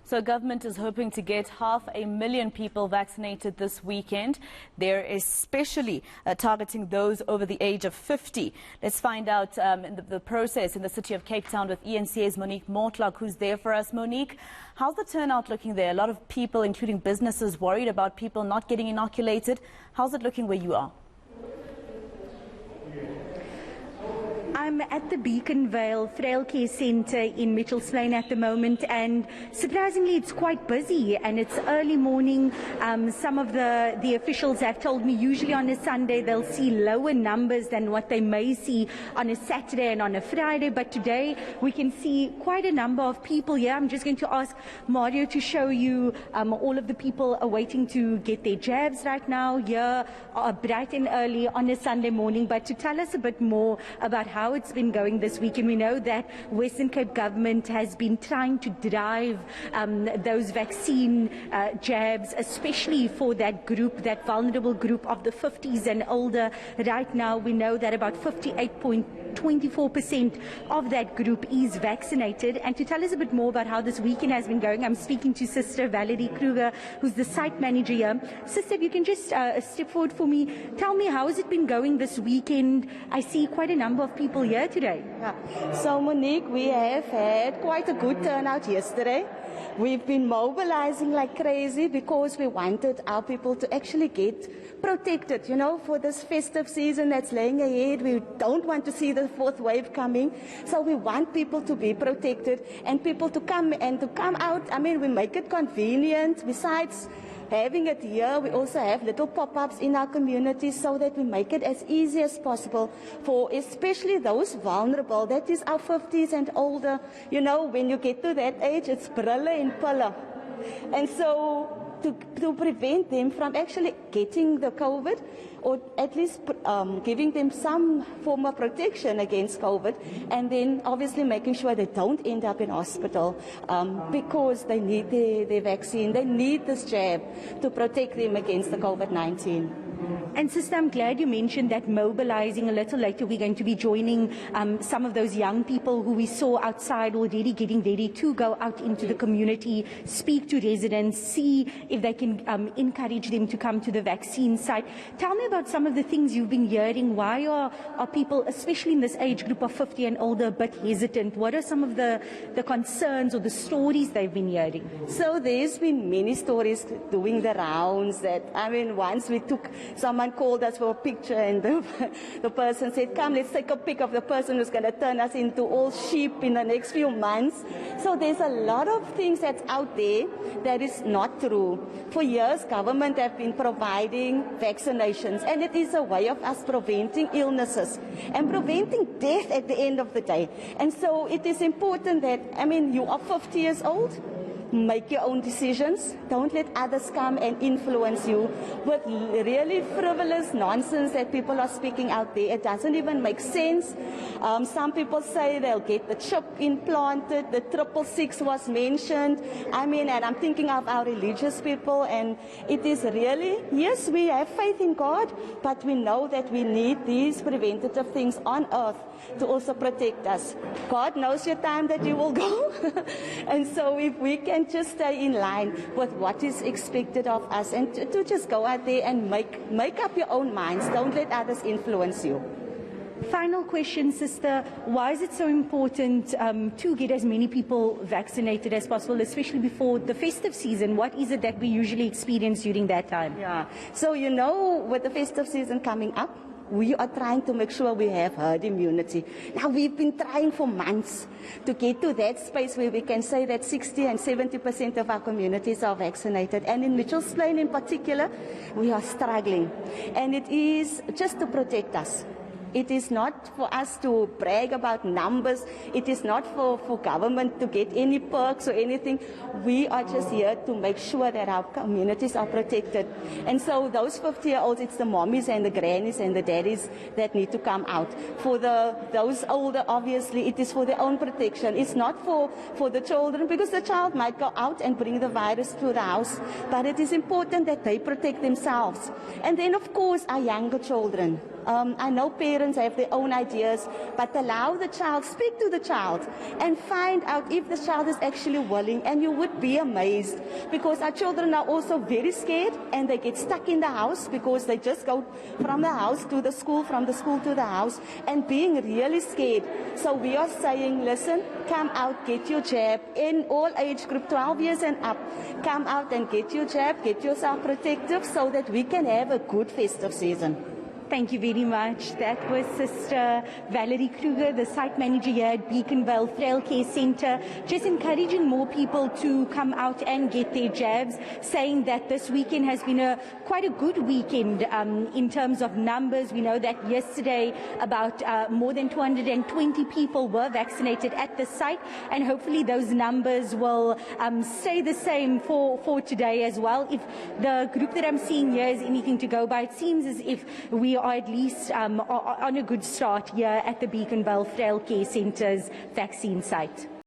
So government is hoping to get 500,000 people vaccinated this weekend. They're especially targeting those over the age of 50. Let's find out the process in the city of Cape Town with eNCA's Monique Mortlock, who's there for us. Monique, how's the turnout looking there? A lot of people, including businesses, worried about people not getting inoculated. How's it looking where you are? I'm at the Beacon Vale Frail Care Centre in Mitchell's Plain at the moment, and surprisingly it's quite busy and it's early morning. Some of the officials have told me usually on a Sunday they'll see lower numbers than what they may see on a Saturday and on a Friday, but today we can see quite a number of people here. I'm just going to ask Mario to show you all of the people are waiting to get their jabs right now here bright and early on a Sunday morning. But to tell us a bit more about how it's been going this week, and we know that Western Cape government has been trying to drive those vaccine jabs, especially for that group, that vulnerable group of the 50s and older. Right now we know that about 58.24% of that group is vaccinated. And to tell us a bit more about how this weekend has been going, I'm speaking to Sister Valerie Kruger, who's the site manager here. Sister, if you can just step forward for me, tell me how has it been going this weekend? I see quite a number of people here today. Yeah. So Monique, we have had quite a good turnout yesterday. We've been mobilizing like crazy because we wanted our people to actually get protected, you know, for this festive season that's laying ahead. We don't want to see the fourth wave coming. So we want people to be protected and people to come out. I mean, we make it convenient. Besides having it here, we also have little pop-ups in our community so that we make it as easy as possible for especially those vulnerable. That is our 50s and older. You know, when you get to that age, it's brille and pille. And so to prevent them from actually getting the COVID, or at least giving them some form of protection against COVID, and then obviously making sure they don't end up in hospital because they need their vaccine. They need this jab to protect them against the COVID-19. And Sister, I'm glad you mentioned that mobilizing. A little later we're going to be joining some of those young people who we saw outside already getting ready to go out into the community, speak to residents, see if they can encourage them to come to the vaccine site. Tell me about some of the things you've been hearing. Why are people, especially in this age group of 50 and older, a bit hesitant? What are some of the concerns or the stories they've been hearing? So there's been many stories doing the rounds that, I mean, once someone called us for a picture and the person said, come, let's take a pic of the person who's going to turn us into all sheep in the next few months. So there's a lot of things that's out there that is not true. For years, government have been providing vaccinations, and it is a way of us preventing illnesses and preventing death at the end of the day. And so it is important that, I mean, you are 50 years old, make your own decisions. Don't let others come and influence you with really frivolous nonsense that people are speaking out there. It doesn't even make sense. Some people say they'll get the chip implanted. The 666 was mentioned. I mean, and I'm thinking of our religious people, and it is really, yes, we have faith in God, but we know that we need these preventative things on earth to also protect us. God knows your time that you will go. And so if we can just stay in line with what is expected of us and to just go out there and make up your own minds. Don't let others influence you. Final question, Sister. Why is it so important to get as many people vaccinated as possible, especially before the festive season? What is it that we usually experience during that time? Yeah. So, you know, with the festive season coming up, we are trying to make sure we have herd immunity. Now, we've been trying for months to get to that space where we can say that 60 and 70% of our communities are vaccinated. And in Mitchell's Plain in particular, we are struggling. And it is just to protect us. It is not for us to brag about numbers. It is not for government to get any perks or anything. We are just here to make sure that our communities are protected. And so those 50-year-olds, it's the mommies and the grannies and the daddies that need to come out. For those older, obviously, it is for their own protection. It's not for the children, because the child might go out and bring the virus to the house. But it is important that they protect themselves. And then, of course, our younger children. I know parents have their own ideas, but allow the child, speak to the child, and find out if the child is actually willing, and you would be amazed, because our children are also very scared, and they get stuck in the house because they just go from the house to the school, from the school to the house, and being really scared. So we are saying, listen, come out, get your jab, in all age group, 12 years and up, come out and get your jab, get yourself protective, so that we can have a good festive season. Thank you very much. That was Sister Valerie Kruger, the site manager here at Beaconville Frail Care Centre, just encouraging more people to come out and get their jabs, saying that this weekend has been quite a good weekend in terms of numbers. We know that yesterday about more than 220 people were vaccinated at the site, and hopefully those numbers will stay the same for today as well. If the group that I'm seeing here is anything to go by, it seems as if we are at least on a good start here at the Beaconville Frail Care Centre's vaccine site.